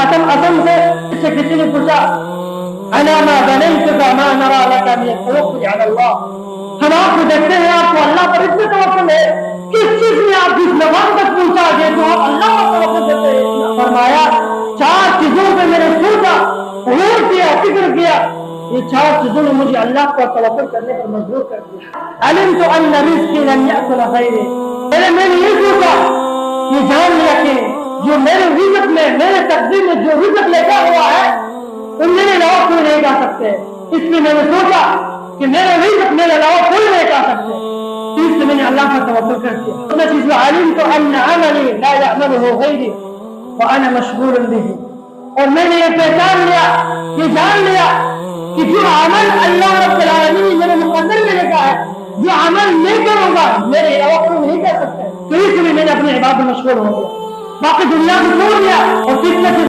اسم سے کسی نے پوچھا انا ما بنيتك ما نرى لك من التوكل على الله، ہم آپ کو دیکھتے ہیں آپ کو اللہ پر اتنے توکل ہے، کس چیز نے آپ اس مقام تک پہنچا دیا تو آپ اللہ پر توکل کرتے ہیں؟ فرمایا 4 چیزوں پہ میں نے سوچا، غور کیا، فکر کیا، یہ 4 چیزوں نے مجھے اللہ پر توکل کرنے پر مجبور کر دیا۔ علمت ان رزقي لن يأكل غيري، میں نے یہ سوچا، یہ جان لیا کہ جو میرے رزق میں، میرے تقدیر میں جو رزق لکھا ہوا ہے ان میرے علاوہ کوئی نہیں کھا سکتے، اس لیے میں نے سوچا کہ میرے رزق میرے علاوہ کوئی نہیں کھا سکتے، اس لیے میں نے اللہ پر توکل کر دیا۔ علمت ان عملي لا يعمله غيري وانا مشغول به، اور میں نے یہ پہچان لیا، یہ جان لیا کہ جو عمل اللہ رب العالمین نے میرے مقدر میں لکھا ہے، جو عمل میں کروں گا میرے علاوہ کوئی نہیں کر سکتا، تو اس لیے میں نے اپنے عبادت میں مشغول ہو گیا، باقی دنیا کو چھوڑ دیا اور